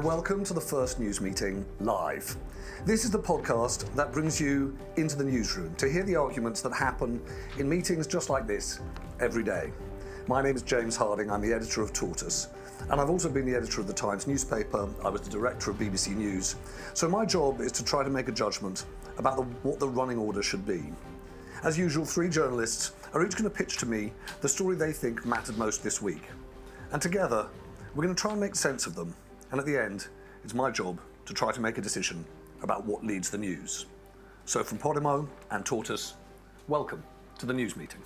and welcome to the first news meeting live. This is the podcast that brings you into the newsroom to hear the arguments that happen in meetings just like this every day. My name is James Harding, I'm the editor of Tortoise, and I've also been the editor of the Times newspaper. I was the director of BBC News. So my job is to try to make a judgment about what the running order should be. As usual, three journalists are each going to pitch to me the story they think mattered most this week. And together, we're going to try and make sense of them. And at the end, it's my job to try to make a decision about what leads the news. So from Podimo and Tortoise, welcome to the news meeting.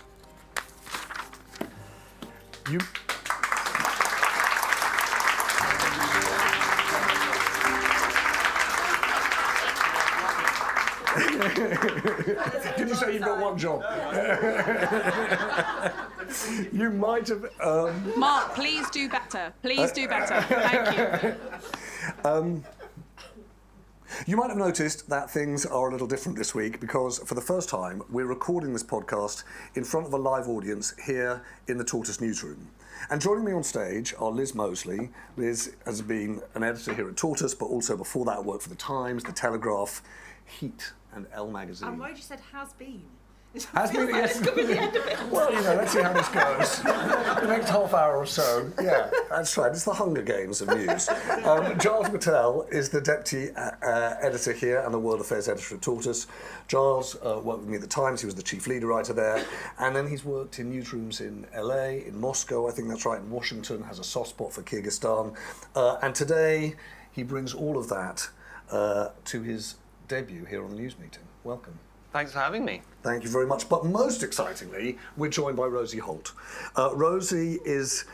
Did you say you've got one job? You might have... Mark, please do better. Please do better. Thank you. You might have noticed that things are a little different this week because for the first time we're recording this podcast in front of a live audience here in the Tortoise newsroom. And joining me on stage are Liz Moseley. Liz has been an editor here at Tortoise, but also before that worked for The Times, The Telegraph, Heat and Elle magazine. I'm worried you said has been. Has been, like yes. This could be the end of it. Well, let's see how this goes. The next half hour or so. Yeah, that's right. It's the Hunger Games of news. Giles Whittell is the deputy editor here and the World Affairs editor at Tortoise. Giles worked with me at the Times. He was the chief leader writer there. And then he's worked in newsrooms in LA, in Moscow, I think that's right, in Washington, has a soft spot for Kyrgyzstan. And today he brings all of that to his debut here on the news meeting. Welcome. Thanks for having me. Thank you very much. But most excitingly, we're joined by Rosie Holt. Rosie is,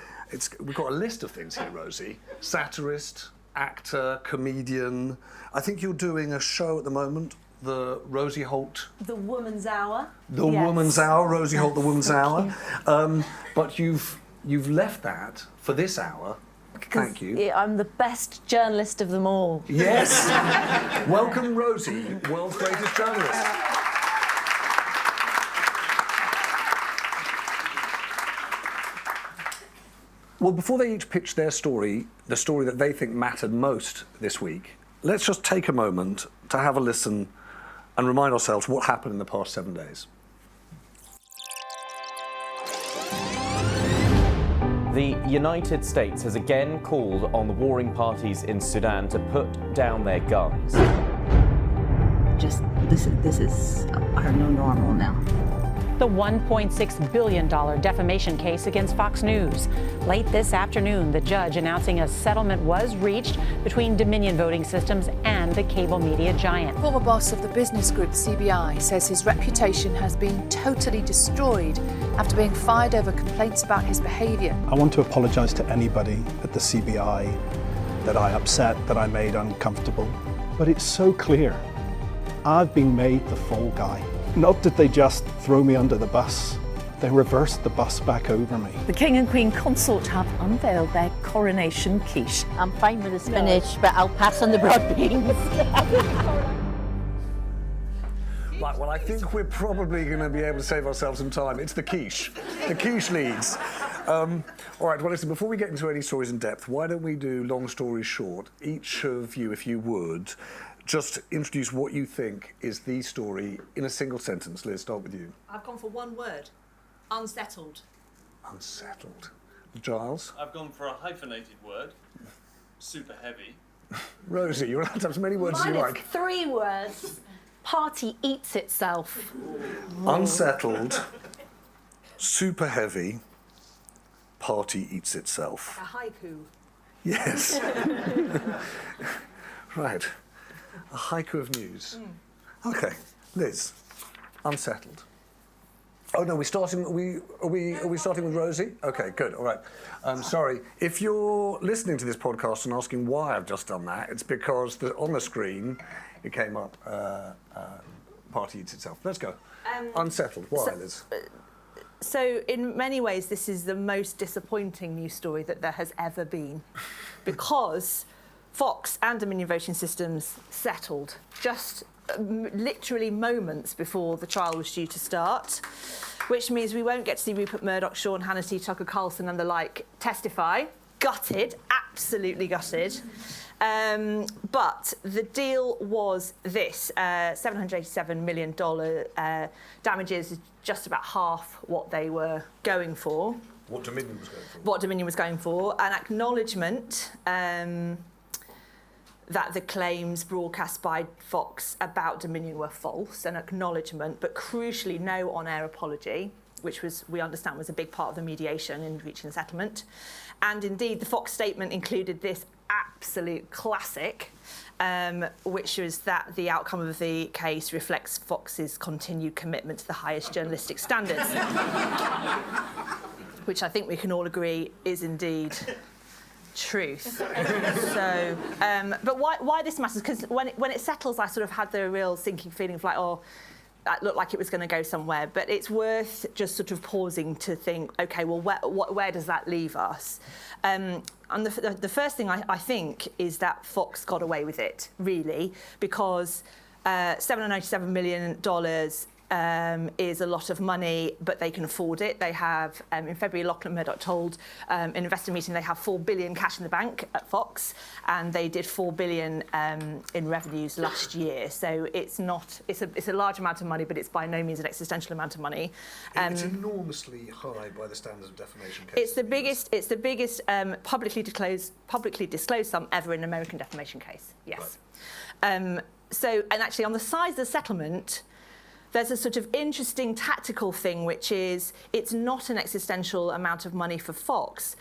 we've got a list of things here, Rosie. Satirist, actor, comedian. I think you're doing a show at the moment, the Rosie Holt. The Woman's Hour. The Woman's Hour, Rosie Holt, the Woman's Hour. But you've left that for this hour. Thank you. I'm the best journalist of them all. Yes. Welcome, Rosie, world's greatest journalist. Well, before they each pitch their story, the story that they think mattered most this week, let's just take a moment to have a listen and remind ourselves what happened in the past 7 days. The United States has again called on the warring parties in Sudan to put down their guns. This is our new normal now. The $1.6 billion defamation case against Fox News. Late this afternoon, the judge announcing a settlement was reached between Dominion Voting Systems and the cable media giant. Former boss of the business group CBI says his reputation has been totally destroyed after being fired over complaints about his behaviour. I want to apologise to anybody at the CBI that I upset, that I made uncomfortable. But it's so clear. I've been made the fall guy. Not that they just throw me under the bus, they reversed the bus back over me. The King and Queen Consort have unveiled their coronation quiche. I'm fine with the spinach, but I'll pass on the broad beans. Right, well, I think we're probably going to be able to save ourselves some time. It's the quiche. The quiche leads. All right, well, listen, before we get into any stories in depth, why don't we do long stories short? Each of you, if you would, just introduce what you think is the story in a single sentence. Liz, start with you. I've gone for one word. Unsettled. Unsettled. Giles? I've gone for a hyphenated word. Super heavy. Rosie, you're allowed to have as many words as you like. 3 words. Party eats itself. Unsettled, super heavy, party eats itself. A haiku. Yes. Right. A haiku of news. Okay, Liz. Unsettled. Oh no, are we starting with Rosie? Okay, good. All right. Sorry. If you're listening to this podcast and asking why I've just done that, it's because on the screen it came up. Party eats itself. Let's go. Unsettled. Why, Liz? So in many ways, this is the most disappointing news story that there has ever been, because Fox and Dominion Voting Systems settled just literally moments before the trial was due to start, which means we won't get to see Rupert Murdoch, Sean Hannity, Tucker Carlson and the like testify. Gutted, absolutely gutted. But the deal was this, $787 million damages, just about half what they were going for. What Dominion was going for. What Dominion was going for. An acknowledgement that the claims broadcast by Fox about Dominion were false, an acknowledgement, but crucially no on-air apology, which was, we understand, was a big part of the mediation in reaching a settlement. And indeed, the Fox statement included this absolute classic, which was that the outcome of the case reflects Fox's continued commitment to the highest journalistic standards, which I think we can all agree is indeed truth. So, but why this matters? Because when it settles, I sort of had the real sinking feeling of like, oh, that looked like it was going to go somewhere. But it's worth just sort of pausing to think, OK, well, where does that leave us? And the first thing I think is that Fox got away with it, really, because $797 million is a lot of money, but they can afford it. They have, in February, Lachlan Murdoch told an investor meeting they have $4 billion cash in the bank at Fox, and they did $4 billion in revenues last year. So it's a large amount of money, but it's by no means an existential amount of money. It's enormously high by the standards of defamation cases. It's the biggest publicly disclosed sum ever in an American defamation case. Yes. Right. And actually, on the size of the settlement, there's a sort of interesting tactical thing, which is it's not an existential amount of money for Fox,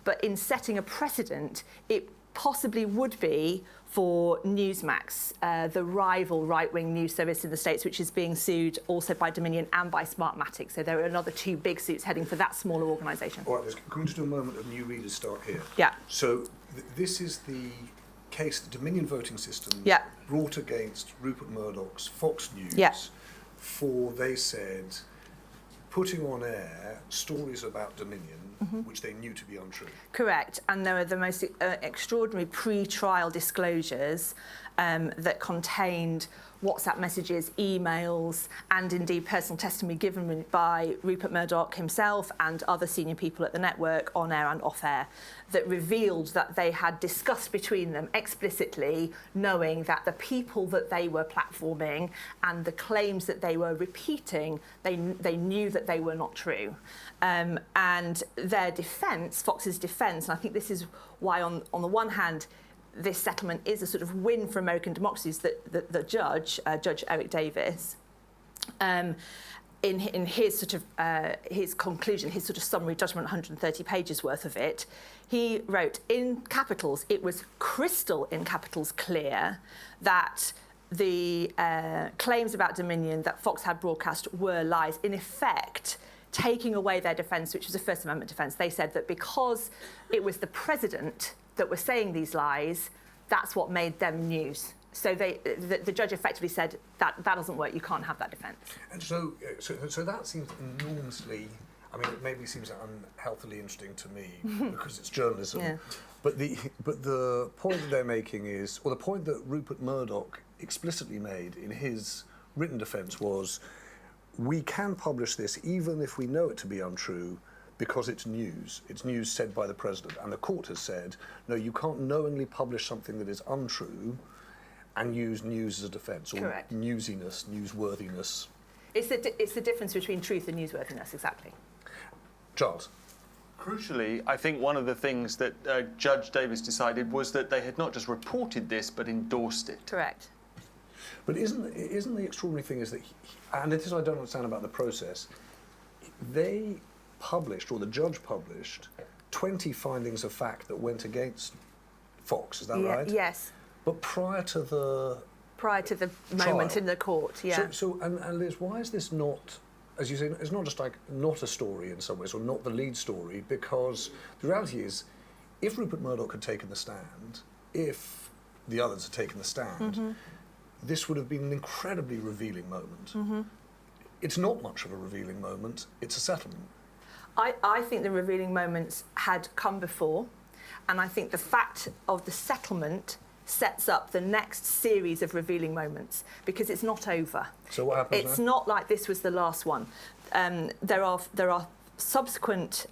but in setting a precedent, it possibly would be for Newsmax, the rival right-wing news service in the States, which is being sued also by Dominion and by Smartmatic. So there are another two big suits heading for that smaller organisation. All right, can we just do a moment of new readers start here? Yeah. So this is the case the Dominion voting system brought against Rupert Murdoch's Fox News. Yeah. For, they said, putting on air stories about Dominion, which they knew to be untrue. Correct, and there were the most extraordinary pre-trial disclosures that contained WhatsApp messages, emails, and indeed personal testimony given by Rupert Murdoch himself and other senior people at the network, on air and off air, that revealed that they had discussed between them explicitly, knowing that the people that they were platforming and the claims that they were repeating, they knew that they were not true. And their defence, Fox's defence, and I think this is why on the one hand, this settlement is a sort of win for American democracies, that the judge, Judge Eric Davis, in his sort of his conclusion, his sort of summary judgment, 130 pages worth of it, he wrote in capitals, it was crystal in capitals clear that the claims about Dominion that Fox had broadcast were lies. In effect, taking away their defence, which was a First Amendment defence, they said that because it was the president that were saying these lies, that's what made them news. So the judge effectively said that doesn't work. You can't have that defence. And so that seems enormously. I mean, it maybe seems unhealthily interesting to me because it's journalism. Yeah. But the point that they're making is, or the point that Rupert Murdoch explicitly made in his written defence was, we can publish this even if we know it to be untrue, because it's news. It's news said by the president. And the court has said, no, you can't knowingly publish something that is untrue and use news as a defence, or correct. Newsiness, newsworthiness. It's the difference between truth and newsworthiness, exactly. Giles. Crucially, I think one of the things that Judge Davis decided was that they had not just reported this, but endorsed it. Correct. But isn't the extraordinary thing is that, and it is I don't understand about the process, they published, or the judge published, 20 findings of fact that went against Fox, is that right? Yes. But prior to the moment in the court, yeah. So Liz, why is this not, as you say, it's not just like not a story in some ways, or not the lead story, because the reality is, if Rupert Murdoch had taken the stand, if the others had taken the stand, this would have been an incredibly revealing moment. It's not much of a revealing moment, it's a settlement. I think the revealing moments had come before, and I think the fact of the settlement sets up the next series of revealing moments, because it's not over. So what happens It's now? not like this was the last one. There are subsequent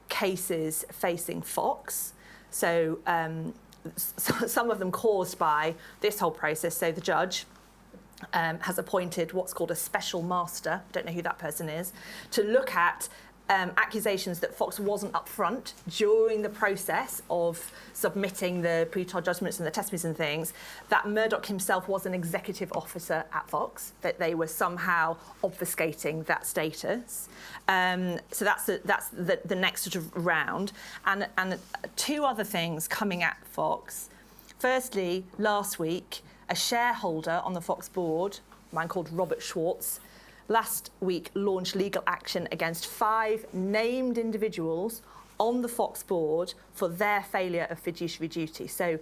cases facing Fox. So some of them caused by this whole process. So the judge has appointed what's called a special master, I don't know who that person is, to look at accusations that Fox wasn't upfront during the process of submitting the pre-trial judgments and the testimonies and things, that Murdoch himself was an executive officer at Fox, that they were somehow obfuscating that status. So that's the next sort of round. And two other things coming at Fox. Firstly, last week, a shareholder on the Fox board, a man called Robert Schwartz, last week launched legal action against 5 named individuals on the Fox board for their failure of fiduciary duty. So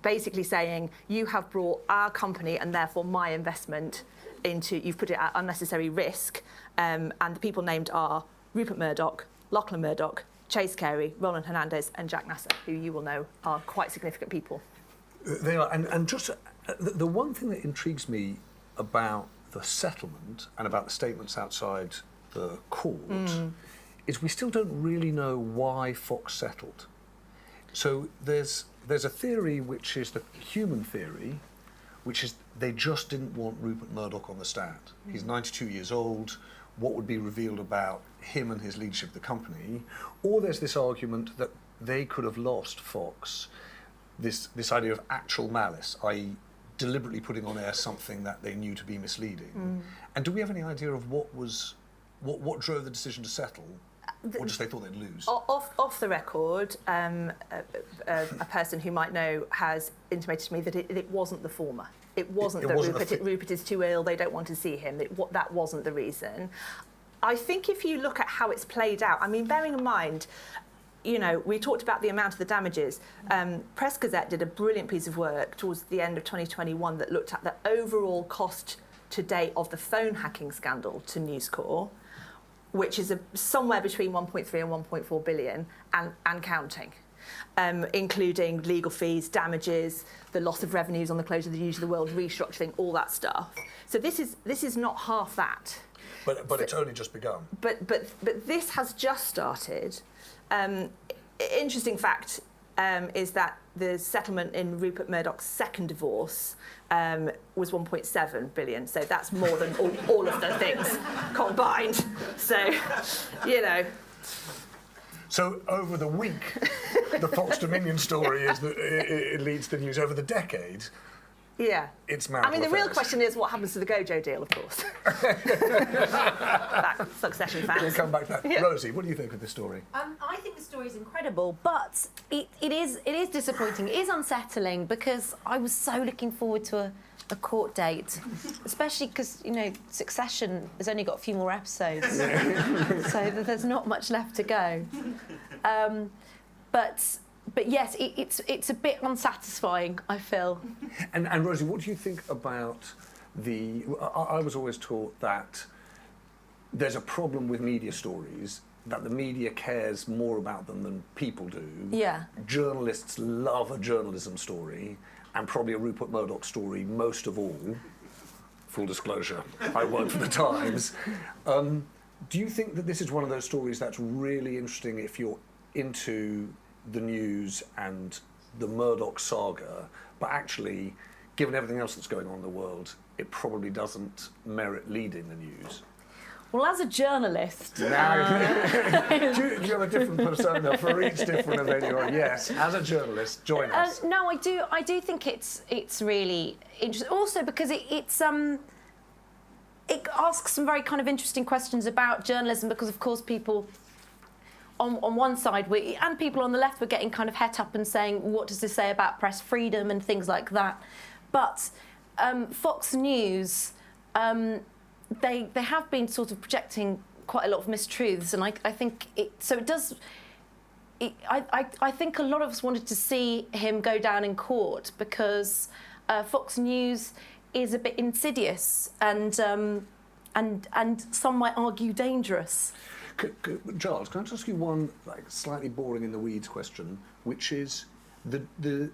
basically saying, you have brought our company and therefore my investment you've put it at unnecessary risk. And the people named are Rupert Murdoch, Lachlan Murdoch, Chase Carey, Roland Hernandez and Jack Nasser, who you will know are quite significant people. They are, and just the one thing that intrigues me about the settlement and about the statements outside the court is we still don't really know why Fox settled. So there's a theory which is the human theory, which is they just didn't want Rupert Murdoch on the stand. He's 92 years old. What would be revealed about him and his leadership of the company? Or there's this argument that they could have lost Fox, this idea of actual malice, i.e. deliberately putting on air something that they knew to be misleading. And do we have any idea of what drove the decision to settle, or just they thought they'd lose? Off the record, a person who might know has intimated to me that it wasn't the former. It wasn't that Rupert is too ill, they don't want to see him. That wasn't the reason. I think if you look at how it's played out, I mean, bearing in mind, you know, we talked about the amount of the damages. Press Gazette did a brilliant piece of work towards the end of 2021 that looked at the overall cost to date of the phone hacking scandal to News Corp, which is somewhere between 1.3 and 1.4 billion and counting, including legal fees, damages, the loss of revenues on the closure of the News of the World, restructuring, all that stuff. So this is not half that. But it's only just begun. But this has just started. Interesting fact is that the settlement in Rupert Murdoch's second divorce was 1.7 billion. So that's more than all of the things combined. So, you know. So over the week, the Fox Dominion story is that it leads the news. Over the decade, yeah, it's marital I mean, the affairs. real question is what happens to the Gojo deal, of course. That Succession fans. We'll come back to that. Yeah. Rosie, what do you think of this story? I think the story is incredible, but it is disappointing. It is unsettling because I was so looking forward to a court date, especially because, you know, Succession has only got a few more episodes, so there's not much left to go. But yes, it's a bit unsatisfying, I feel. And Rosie, what do you think about I was always taught that there's a problem with media stories, that the media cares more about them than people do. Yeah. Journalists love a journalism story, and probably a Rupert Murdoch story most of all. Full disclosure, I work for the Times. Do you think that this is one of those stories that's really interesting if you're into the news and the Murdoch saga, but actually, given everything else that's going on in the world, it probably doesn't merit leading the news? Well, as a journalist... Do you have a different persona for each different event you're on? Yes, as a journalist, join us. No, I do think it's really interesting. Also because it asks some very kind of interesting questions about journalism, because of course people on one side and people on the left were getting kind of het up and saying, what does this say about press freedom and things like that. But Fox News, they have been sort of projecting quite a lot of mistruths, and I think I think a lot of us wanted to see him go down in court because Fox News is a bit insidious and some might argue dangerous. Giles, can I just ask you one slightly boring in the weeds question, which is the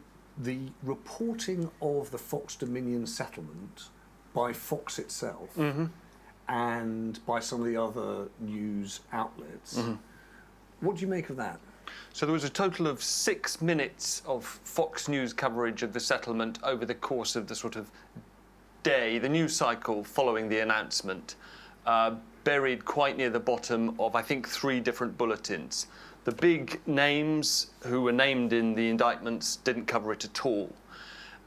reporting of the Fox Dominion settlement by Fox itself and by some of the other news outlets. What do you make of that? So there was a total of 6 minutes of Fox News coverage of the settlement over the course of the sort of day, the news cycle following the announcement, buried quite near the bottom of, I think, 3 different bulletins. The big names who were named in the indictments didn't cover it at all.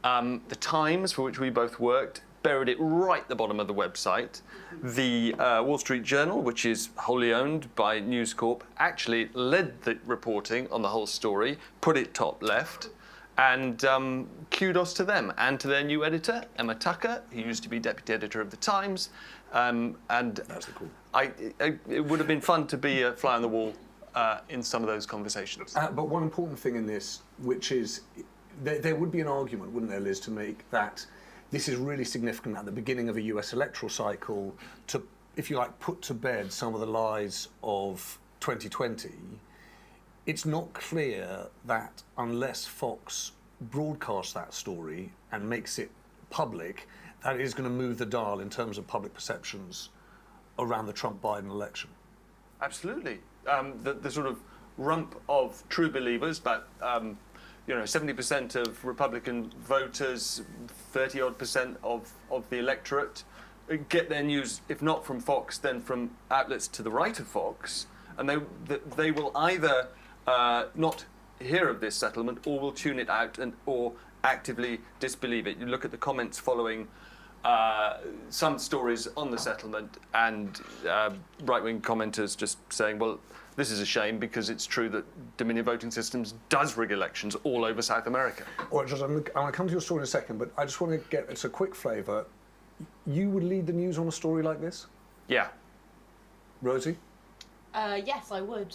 The Times, for which we both worked, buried it right at the bottom of the website. The Wall Street Journal, which is wholly owned by News Corp, actually led the reporting on the whole story, put it top left, and kudos to them and to their new editor, Emma Tucker, who used to be deputy editor of the Times. And that's the call. It would have been fun to be a fly on the wall in some of those conversations. But one important thing in this, which is, there would be an argument, wouldn't there, Liz, to make that this is really significant at the beginning of a US electoral cycle to, if you like, put to bed some of the lies of 2020. It's not clear that unless Fox broadcasts that story and makes it public, that it is going to move the dial in terms of public perceptions around the Trump-Biden election. Absolutely. The sort of rump of true believers, but 70% of Republican voters, 30-odd% of the electorate get their news, if not from Fox, then from outlets to the right of Fox, and they will either not hear of this settlement or will tune it out or actively disbelieve it. You look at the comments following some stories on the settlement and right-wing commenters just saying, well, this is a shame because it's true that Dominion Voting Systems does rig elections all over South America. All right, Giles, I'm going to come to your story in a second, but I just want to get, it's a quick flavour. You would lead the news on a story like this? Yeah. Rosie? Yes, I would.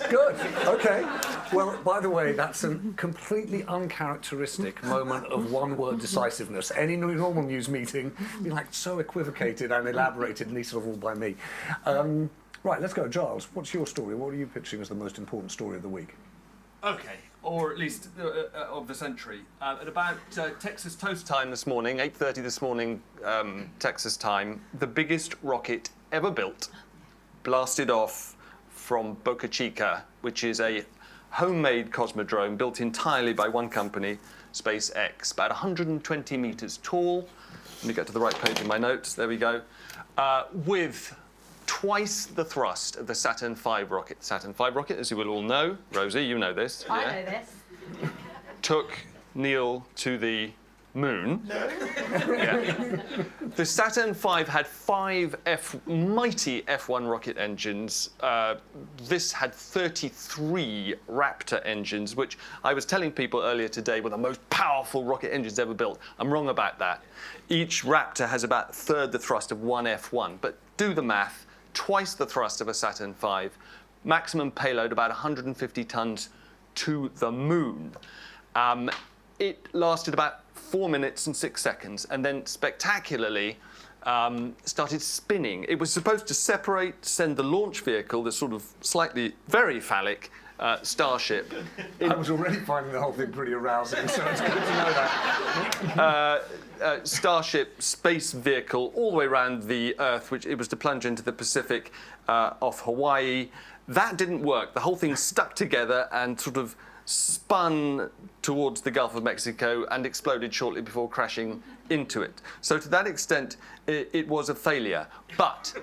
Good. Okay. Well, by the way, that's a completely uncharacteristic moment of one-word decisiveness. Any normal news meeting, be like so equivocated and elaborated, and these sort of all by me. Right, let's go. Giles, what's your story? What are you pitching as the most important story of the week? Okay, or at least of the century. At about Texas toast time this morning, 8:30 this morning, Texas time, the biggest rocket ever built blasted off from Boca Chica, which is a homemade cosmodrome built entirely by one company, SpaceX, about 120 meters tall. Let me get to the right page in my notes. There we go. With twice the thrust of the Saturn V rocket. The Saturn V rocket, as you will all know, Rosie, you know this. I know this. Took Neil to the moon. No. Yeah. The Saturn V had 5 mighty F1 rocket engines. This had 33 Raptor engines, which I was telling people earlier today were the most powerful rocket engines ever built. I'm wrong about that. Each Raptor has about a third the thrust of one F1, but do the math. Twice the thrust of a Saturn V, maximum payload about 150 tons to the moon. It lasted about 4 minutes and 6 seconds, and then spectacularly started spinning. It was supposed to send the launch vehicle, the sort of slightly, very phallic Starship. I was already finding the whole thing pretty arousing, so it's good to know that. Starship space vehicle all the way around the Earth, which it was to plunge into the Pacific off Hawaii. That didn't work. The whole thing stuck together and sort of spun towards the Gulf of Mexico and exploded shortly before crashing into it. So to that extent, it was a failure. But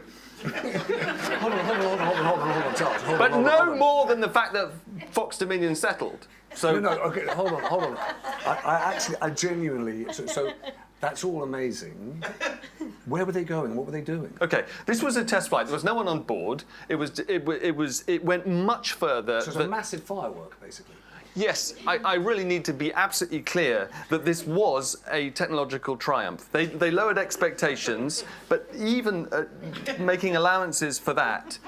Hold on, Charles. But no more than the fact that Fox Dominion settled. So okay, hold on. I genuinely, so that's all amazing. Where were they going? What were they doing? Okay, this was a test flight. There was no one on board. It went much further. So it's a massive firework, basically. Yes, I really need to be absolutely clear that this was a technological triumph. They lowered expectations, but even making allowances for that,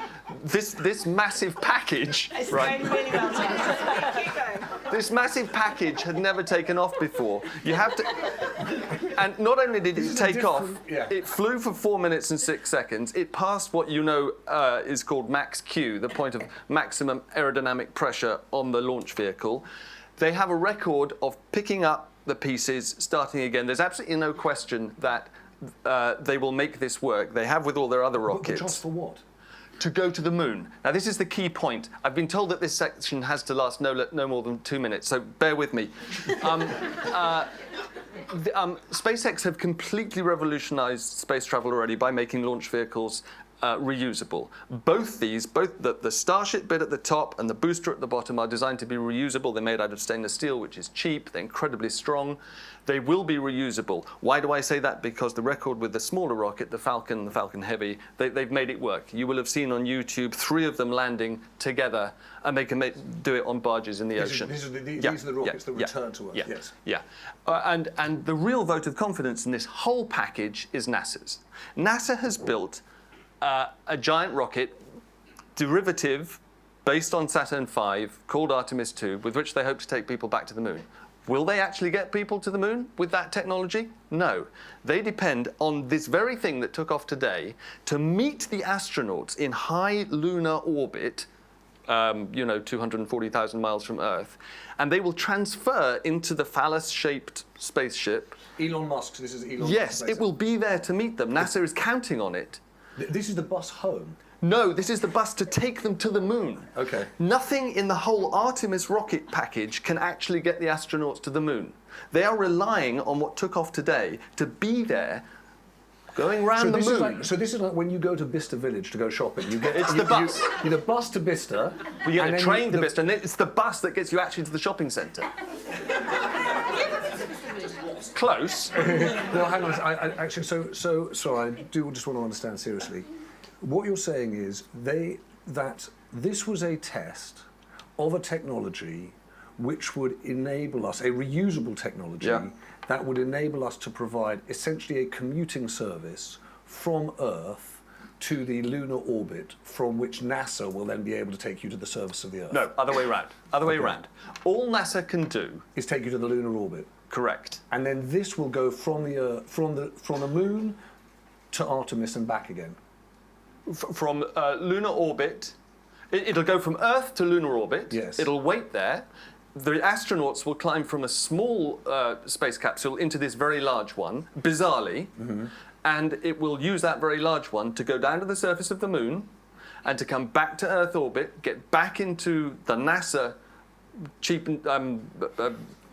this massive package, right? Really well done. Keep going. This massive package had never taken off before. You have to, and not only did it take off, it flew for 4 minutes and 6 seconds. It passed what you know is called max Q, the point of maximum aerodynamic pressure on the launch vehicle. They have a record of picking up the pieces, starting again. There's absolutely no question that they will make this work. They have with all their other rockets. But just for what? to go to the moon. Now, this is the key point. I've been told that this section has to last no more than 2 minutes, so bear with me. SpaceX have completely revolutionized space travel already by making launch vehicles reusable. Both the Starship bit at the top and the booster at the bottom are designed to be reusable. They're made out of stainless steel, which is cheap. They're incredibly strong. They will be reusable. Why do I say that? Because the record with the smaller rocket, the Falcon Heavy, they've made it work. You will have seen on YouTube 3 of them landing together, and they can do it on barges in the ocean. These are the rockets that return to Earth. Yeah. Yes. Yeah. And the real vote of confidence in this whole package is NASA's. NASA has built a giant rocket derivative based on Saturn V called Artemis II, with which they hope to take people back to the moon. Will they actually get people to the moon with that technology? No. They depend on this very thing that took off today to meet the astronauts in high lunar orbit, 240,000 miles from Earth, and they will transfer into the phallus-shaped spaceship. Elon Musk, this is Elon Musk. Yes, it will be there to meet them. NASA is counting on it. This is the bus home? No, this is the bus to take them to the moon. Okay. Nothing in the whole Artemis rocket package can actually get the astronauts to the moon. They are relying on what took off today to be there, going round the moon. So this is like when you go to Bicester Village to go shopping. You get the bus. The bus to Bicester. You get a train to Bicester, and it's the bus that gets you actually to the shopping centre. Close. Well, hang on. Actually, so sorry. I do just want to understand seriously. What you're saying is that this was a test of a technology which would enable us, a reusable technology, that would enable us to provide essentially a commuting service from Earth to the lunar orbit, from which NASA will then be able to take you to the surface of the Earth. No, other way round. Other way round. All NASA can do is take you to the lunar orbit. Correct. And then this will go from the moon to Artemis and back again. From lunar orbit, it'll go from Earth to lunar orbit. Yes. It'll wait there. The astronauts will climb from a small space capsule into this very large one, bizarrely, and it will use that very large one to go down to the surface of the moon and to come back to Earth orbit, get back into the NASA cheap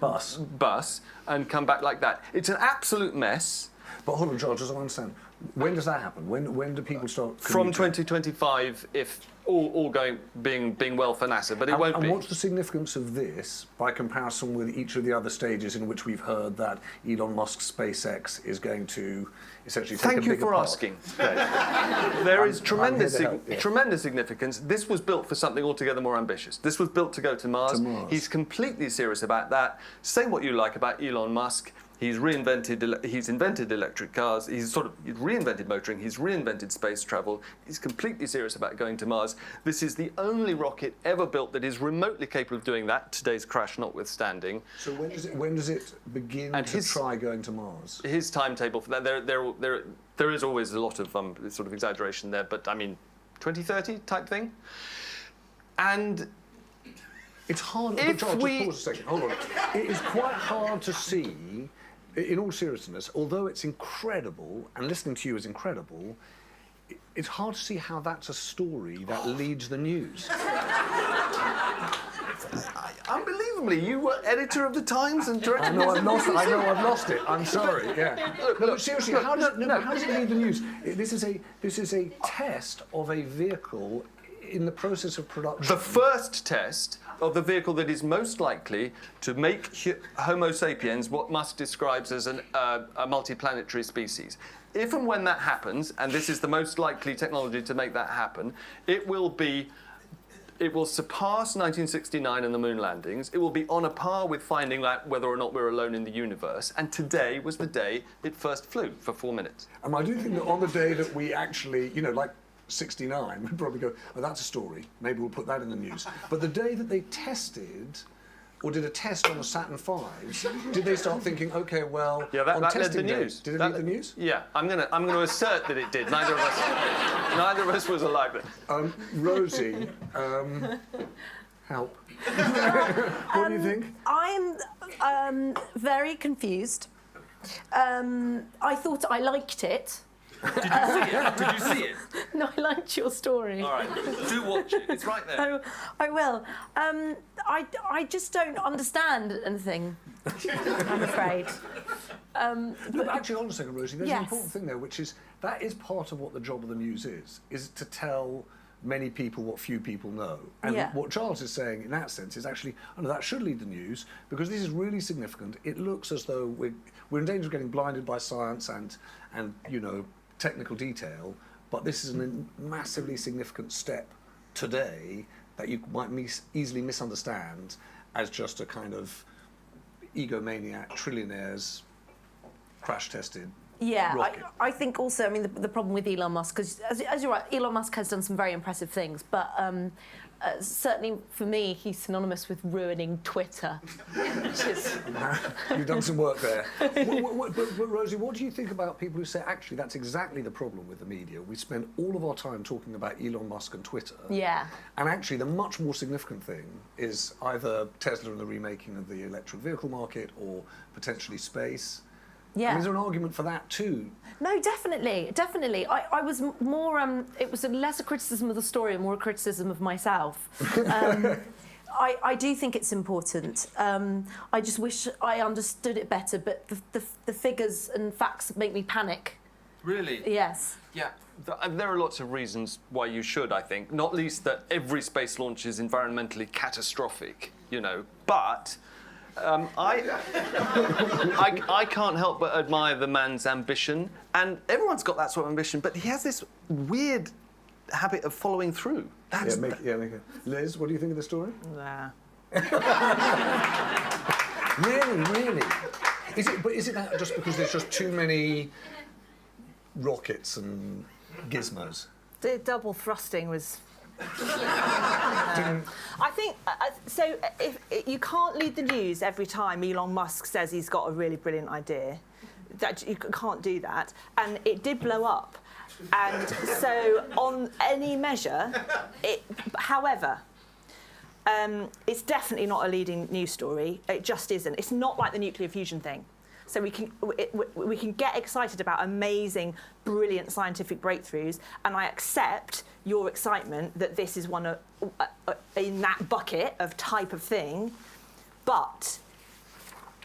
bus, and come back like that. It's an absolute mess. But hold on, Giles, just to understand. When does that happen? When do people start commuting? From 2025, if all being well for NASA, but it won't be. And what's the significance of this by comparison with each of the other stages in which we've heard that Elon Musk's SpaceX is going to essentially take a bigger part? Thank you for asking. There is tremendous significance. This was built for something altogether more ambitious. This was built to go to Mars. He's completely serious about that. Say what you like about Elon Musk. He's invented electric cars. He's reinvented motoring. He's reinvented space travel. He's completely serious about going to Mars. This is the only rocket ever built that is remotely capable of doing that. Today's crash notwithstanding. So when does it begin to try going to Mars? His timetable for that. There is always a lot of sort of exaggeration there, but I mean, 2030 type thing. And it's hard. But Giles, just pause a second. Hold on. It is quite hard to see. In all seriousness, although it's incredible, and listening to you is incredible, it's hard to see how that's a story that leads the news. Unbelievably, you were editor of the Times and director. I know I've lost it. I'm sorry. Yeah. No, seriously, how does it lead the news? This is a test of a vehicle in the process of production. The first test of the vehicle that is most likely to make Homo sapiens what Musk describes as a multiplanetary species. If and when that happens, and this is the most likely technology to make that happen, it will surpass 1969 and the moon landings. It will be on a par with finding out whether or not we're alone in the universe. And today was the day it first flew for 4 minutes. And I do think that on the day that we actually, like 69, we'd probably go, oh, that's a story. Maybe we'll put that in the news. But the day that they tested, or did a test on the Saturn V, did they start thinking, okay, well, yeah, that led the day, news. Did it lead the news? Yeah, I'm gonna assert that it did. Neither of us was alive then. Rosie, help. What do you think? I'm very confused. I thought I liked it. Did you see it? Did you see it? No, I liked your story. All right, do watch it. It's right there. I will. I just don't understand anything, I'm afraid. No, but actually, hold on a second, Rosie. There's an Yes. important thing there, which is that is part of what the job of the news is to tell many people what few people know. And Yeah. what Giles is saying in that sense is actually, oh no, that should lead the news because this is really significant. It looks as though we're in danger of getting blinded by science and you know, technical detail, but this is a massively significant step today that you might easily misunderstand as just a kind of egomaniac trillionaires crash-tested Yeah, rocket. I think also, I mean, the problem with Elon Musk, because as you're right, Elon Musk has done some very impressive things, but certainly for me, he's synonymous with ruining Twitter. Which is... You've done some work there. But Rosie, what do you think about people who say, actually, that's exactly the problem with the media? We spend all of our time talking about Elon Musk and Twitter. Yeah. And actually, the much more significant thing is either Tesla and the remaking of the electric vehicle market or potentially space. Yeah. And is there an argument for that too? No, definitely. I was more, it was less a criticism of the story and more a criticism of myself. I do think it's important. I just wish I understood it better, but the figures and facts make me panic. Really? Yes. Yeah. There are lots of reasons why you should, I think. Not least that every space launch is environmentally catastrophic, you know. But I can't help but admire the man's ambition, and everyone's got that sort of ambition, but he has this weird habit of following through. Make it. Liz, what do you think of the story? Nah. Really? Is it that just because there's just too many rockets and gizmos? The double thrusting was... I think so. If you can't lead the news every time Elon Musk says he's got a really brilliant idea, that you can't do that, and it did blow up. And so, on any measure, however, it's definitely not a leading news story. It just isn't. It's not like the nuclear fusion thing. So we can get excited about amazing, brilliant scientific breakthroughs, and I accept your excitement that this is one of, in that bucket of type of thing, but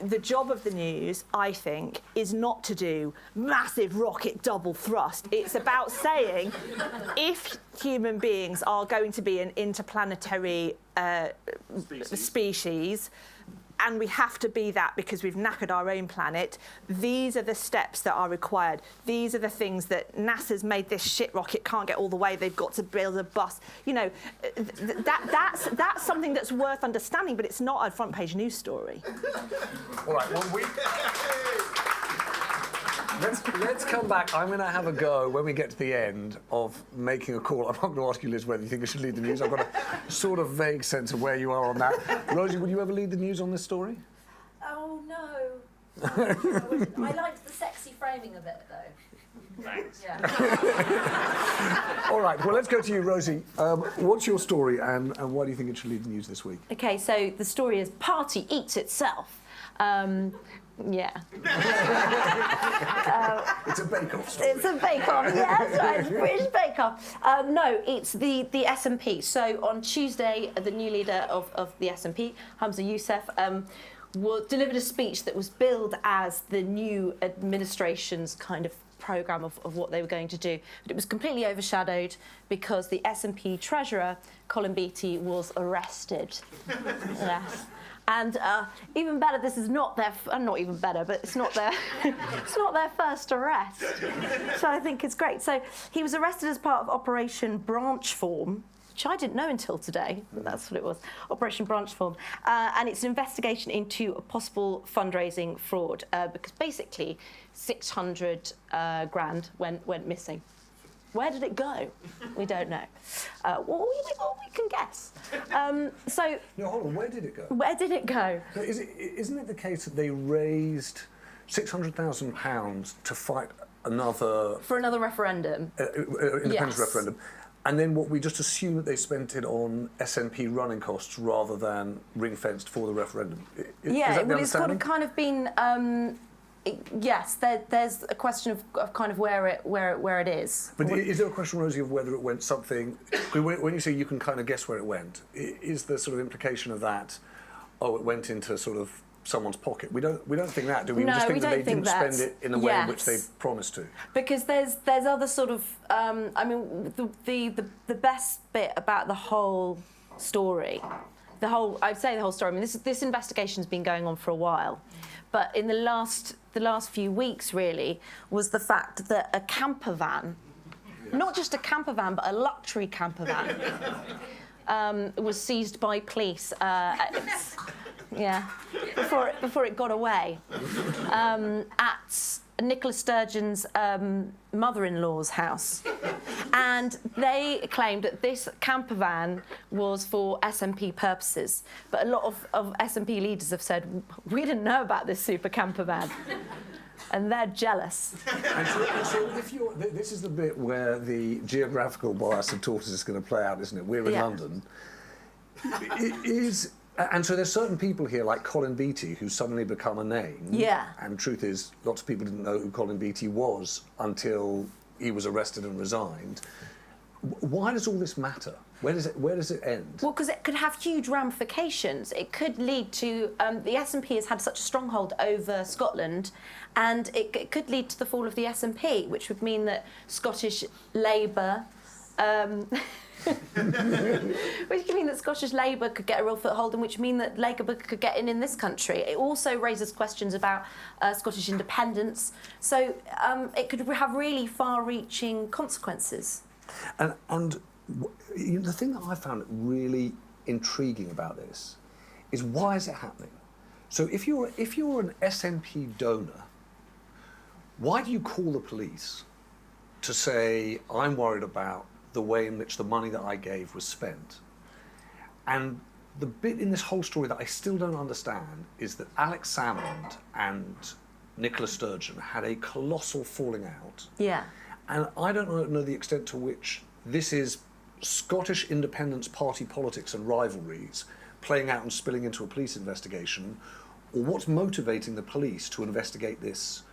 the job of the news, I think, is not to do massive rocket double thrust. It's about saying if human beings are going to be an interplanetary species, and we have to be that because we've knackered our own planet, these are the steps that are required. These are the things that NASA's made this shit rocket can't get all the way. They've got to build a bus. You know, that's something that's worth understanding, but it's not a front page news story. All right, well, let's come back. I'm going to have a go when we get to the end of making a call. I'm not going to ask you, Liz, whether you think I should lead the news. I've got a sort of vague sense of where you are on that. Rosie, would you ever lead the news on this story? Oh, no. I liked the sexy framing of it, though. Thanks. Yeah. All right, well, let's go to you, Rosie. What's your story and why do you think it should lead the news this week? OK, so the story is Party Eats Itself. Yeah. It's a bake-off story. It's a bake-off, yeah, that's right, it's a British bake-off. No, it's the SNP. So on Tuesday, the new leader of the SNP, Hamza Youssef, delivered a speech that was billed as the new administration's kind of programme of what they were going to do. But it was completely overshadowed because the SNP treasurer, Colin Beattie, was arrested. Yes. And even better, this is not their not even better, but it's not their it's not their first arrest. So I think it's great. So he was arrested as part of Operation Branchform, which I didn't know until today, but that's what it was, Operation Branchform. And it's an investigation into a possible fundraising fraud because basically 600 grand went missing. Where did it go? We don't know. Well, we can guess. So. No, hold on. Where did it go? Where did it go? Isn't it the case that they raised £600,000 to fight for another referendum? Independence referendum, and then we just assume that they spent it on SNP running costs rather than ring fenced for the referendum. Yeah, well, it's kind of been. yes, there's a question of kind of where it is. But is there a question, Rosie, of whether it went something? When you say you can kind of guess where it went, is there sort of implication of that? Oh, it went into sort of someone's pocket. We don't think that, do we? No, we just think we that don't they think didn't that. spend it in the way in which they promised to. Because there's other sort of I mean the best bit about the whole story, I'd say the whole story. I mean this investigation's been going on for a while, but in the last few weeks really was the fact that a camper van, not just a camper van but a luxury camper van, was seized by police. Yeah, before it got away, at Nicola Sturgeon's mother-in-law's house, and they claimed that this camper van was for SNP purposes. But a lot of SNP leaders have said we didn't know about this super camper van, and they're jealous. And so if you're, this is the bit where the geographical bias of Tortoise is going to play out, isn't it? We're in London. And so there's certain people here, like Colin Beattie, who suddenly become a name. Yeah. And the truth is, lots of people didn't know who Colin Beattie was until he was arrested and resigned. Why does all this matter? Where does it end? Well, because it could have huge ramifications. It could lead to the SNP has had such a stronghold over Scotland, and it could lead to the fall of the SNP, which would mean that Scottish Labour. Which could mean that Scottish Labour could get a real foothold, and which mean that Labour could get in this country. It also raises questions about Scottish independence. So it could have really far-reaching consequences. And the thing that I found really intriguing about this is, why is it happening? So if you're an SNP donor, why do you call the police to say, I'm worried about the way in which the money that I gave was spent? And the bit in this whole story that I still don't understand is that Alex Salmond and Nicola Sturgeon had a colossal falling out. Yeah. And I don't know the extent to which this is Scottish Independence Party politics and rivalries playing out and spilling into a police investigation, or what's motivating the police to investigate this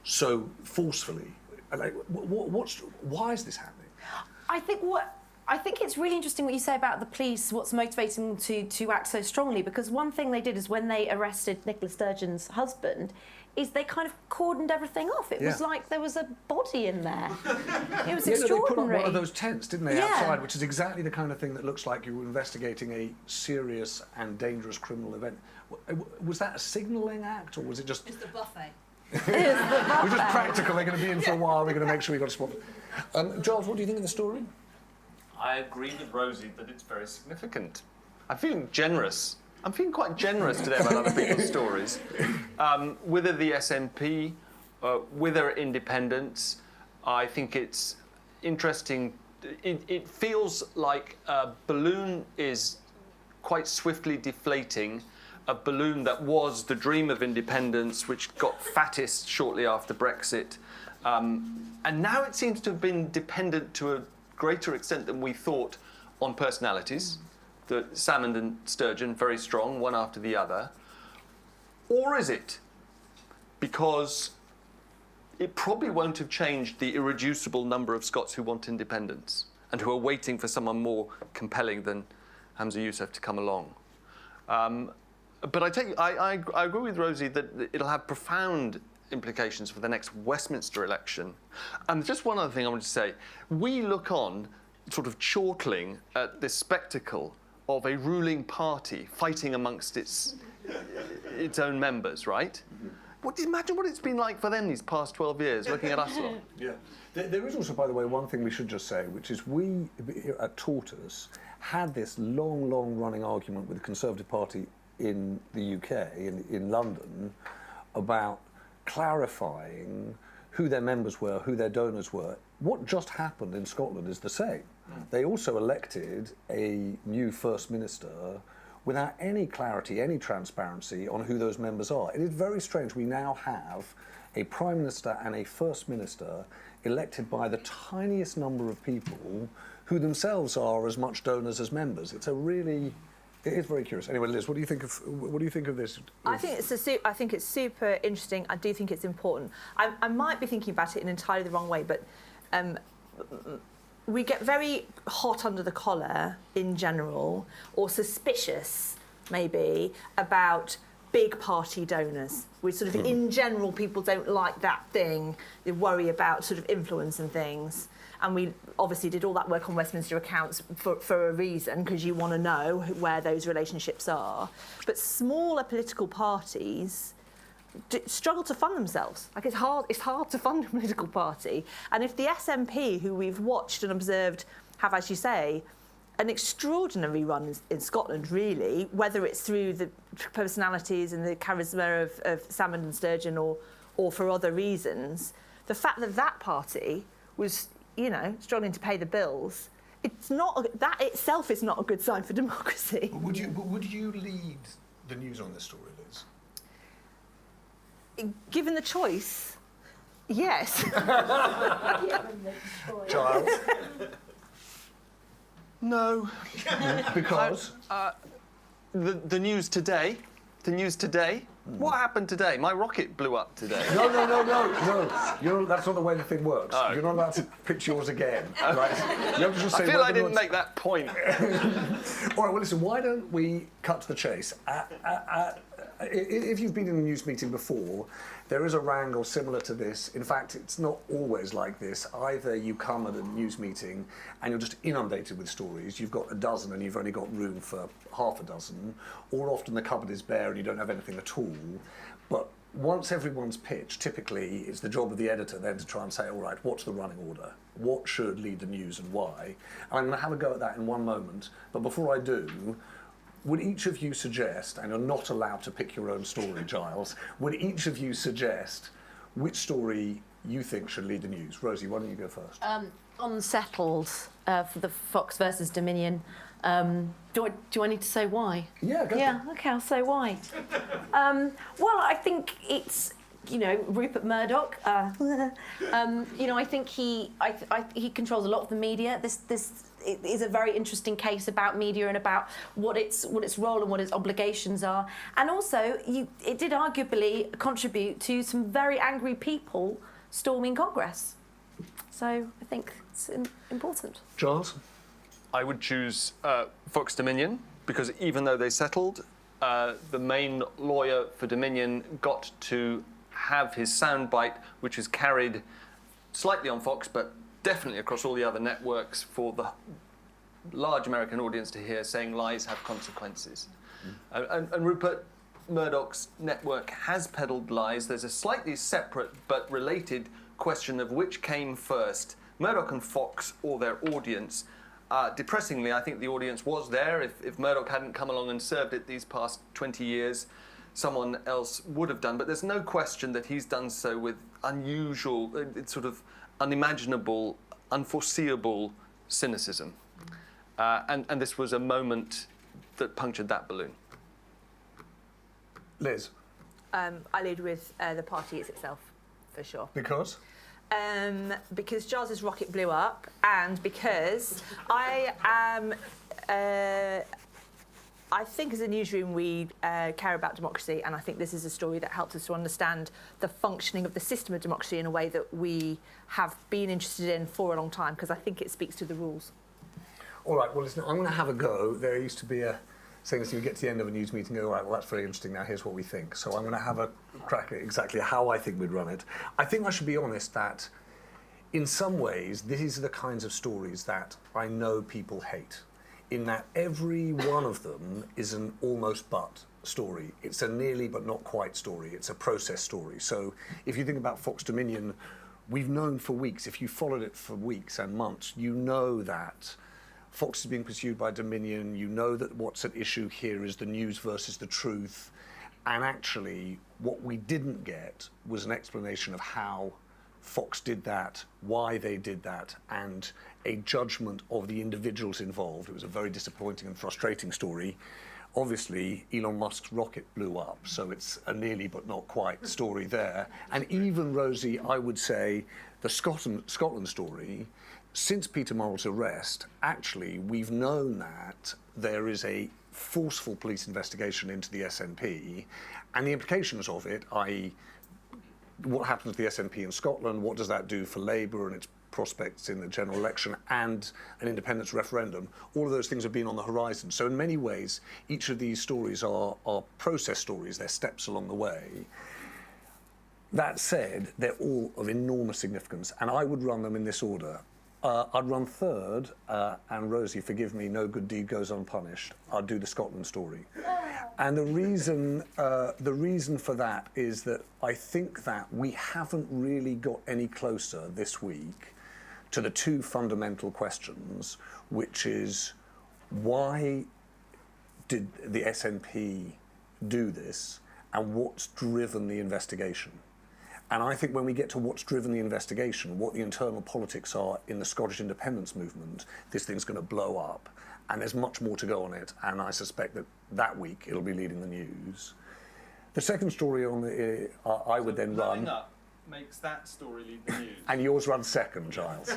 so forcefully. Like, why is this happening? I think it's really interesting what you say about the police, what's motivating them to act so strongly, because one thing they did is when they arrested Nicola Sturgeon's husband, is they kind of cordoned everything off. It was like there was a body in there. It was extraordinary. They put up one of those tents, didn't they, Yeah. outside, which is exactly the kind of thing that looks like you were investigating a serious and dangerous criminal event. Was that a signalling act, or was it just... It's the buffet. We're just practical, they're going to be in for a while, we're going to make sure we got a spot. Giles, what do you think of the story? I agree with Rosie that it's very significant. I'm feeling generous. I'm feeling quite generous today about other people's stories. Whether the SNP, whether independence, I think it's interesting. It feels like a balloon is quite swiftly deflating, a balloon that was the dream of independence, which got fattest shortly after Brexit. And now it seems to have been dependent to a greater extent than we thought on personalities. The Salmond and Sturgeon, very strong, one after the other. Or is it because it probably won't have changed the irreducible number of Scots who want independence and who are waiting for someone more compelling than Hamza Yousaf to come along? But I agree with Rosie that it'll have profound implications for the next Westminster election. And just one other thing I want to say. We look on, sort of chortling at this spectacle of a ruling party fighting amongst its own members, right? Imagine what it's been like for them these past 12 years, looking at us lot. Yeah. There is also, by the way, one thing we should just say, which is we at Tortoise had this long running argument with the Conservative Party in the UK, in London, about clarifying who their members were, who their donors were. What just happened in Scotland is the same. They also elected a new First Minister without any clarity, any transparency on who those members are. It is very strange. We now have a Prime Minister and a First Minister elected by the tiniest number of people who themselves are as much donors as members. It's a really It is very curious. Anyway, Liz, what do you think of this? I think it's super interesting. I do think it's important. I might be thinking about it in entirely the wrong way, but we get very hot under the collar in general, or suspicious maybe, about big party donors. We sort of, in general, people don't like that thing. They worry about sort of influence and things. And we obviously did all that work on Westminster accounts for a reason, because you want to know where those relationships are. But smaller political parties struggle to fund themselves. Like, it's hard to fund a political party. And if the SNP, who we've watched and observed, have, as you say, an extraordinary run in Scotland, really, whether it's through the personalities and the charisma of Salmond and Sturgeon or for other reasons, the fact that that party was, you know, struggling to pay the bills, that itself is not a good sign for democracy. Would you lead the news on this story, Liz? Given the choice, yes. Giles? No. Because? The news today. The news today. What happened today? My rocket blew up today. No. That's not the way the thing works. Oh. You're not allowed to pitch yours again. Right? You have to just say, I feel I didn't make that point. All right, well, listen, why don't we cut to the chase? If you've been in a news meeting before, there is a wrangle similar to this. In fact, it's not always like this. Either you come at a news meeting and you're just inundated with stories. You've got a dozen and you've only got room for half a dozen, or often the cupboard is bare and you don't have anything at all. But once everyone's pitched, typically it's the job of the editor then to try and say, all right, what's the running order? What should lead the news and why? And I'm going to have a go at that in one moment. But before I do, would each of you suggest, and you're not allowed to pick your own story, Giles, would each of you suggest which story you think should lead the news? Rosie, why don't you go first? Unsettled for the Fox versus Dominion. Do I need to say why? Yeah, go. Yeah, okay, I'll say why. Well, I think it's, you know, Rupert Murdoch. You know, I think he controls a lot of the media. This is a very interesting case about media and about what its role and what its obligations are. And also, it did arguably contribute to some very angry people storming Congress. So I think it's important. Giles? I would choose Fox Dominion, because even though they settled, the main lawyer for Dominion got to have his soundbite, which was carried slightly on Fox, but definitely across all the other networks for the large American audience to hear, saying lies have consequences. And Rupert Murdoch's network has peddled lies. There's a slightly separate but related question of which came first, Murdoch and Fox or their audience. Depressingly, I think the audience was there. If Murdoch hadn't come along and served it these past 20 years, someone else would have done. But there's no question that he's done so with unusual, sort of unimaginable, unforeseeable cynicism. And this was a moment that punctured that balloon. Liz? I lead with the party itself, for sure. Because? Because Giles's rocket blew up, and because I think as a newsroom we care about democracy, and I think this is a story that helps us to understand the functioning of the system of democracy in a way that we have been interested in for a long time, because I think it speaks to the rules. All right, well, listen, I'm going to have a go. There used to be a saying that you get to the end of a news meeting and go, all right, well, that's very interesting, now here's what we think. So I'm going to have a crack at exactly how I think we'd run it. I think I should be honest that in some ways, these are the kinds of stories that I know people hate, in that every one of them is an almost but story. It's a nearly but not quite story. It's a process story. So if you think about Fox Dominion, we've known for weeks, if you followed it for weeks and months, you know that Fox is being pursued by Dominion. You know that what's at issue here is the news versus the truth. And actually, what we didn't get was an explanation of how Fox did that, why they did that, and a judgment of the individuals involved. It was a very disappointing and frustrating story. Obviously, Elon Musk's rocket blew up, so it's a nearly but not quite story there. And even, Rosie, I would say the Scotland story, since Peter Murrell's arrest, actually, we've known that there is a forceful police investigation into the SNP and the implications of it, i.e. what happens to the SNP in Scotland, what does that do for Labour and its prospects in the general election and an independence referendum. All of those things have been on the horizon. So in many ways, each of these stories are process stories, they're steps along the way. That said, they're all of enormous significance, and I would run them in this order. I'd run third, and Rosie, forgive me, no good deed goes unpunished. I'd do the Scotland story. And the reason for that is that I think that we haven't really got any closer this week to the two fundamental questions, which is why did the SNP do this and what's driven the investigation? And I think when we get to what's driven the investigation, what the internal politics are in the Scottish independence movement, this thing's going to blow up. And there's much more to go on it. And I suspect that that week it'll be leading the news. The second story on the I would then run. Up makes that story lead the news. And yours runs second, Giles.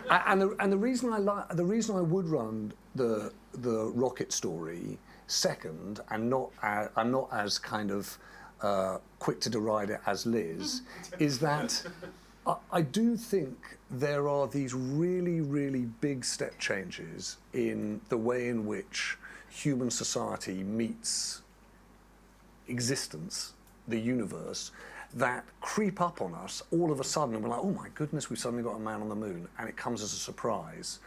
and the reason I would run the rocket story second, and I'm not as kind of quick to deride it as Liz, is that I do think there are these really, really big step changes in the way in which human society meets existence, the universe, that creep up on us all of a sudden, and we're like, oh my goodness, we've suddenly got a man on the moon, and it comes as a surprise.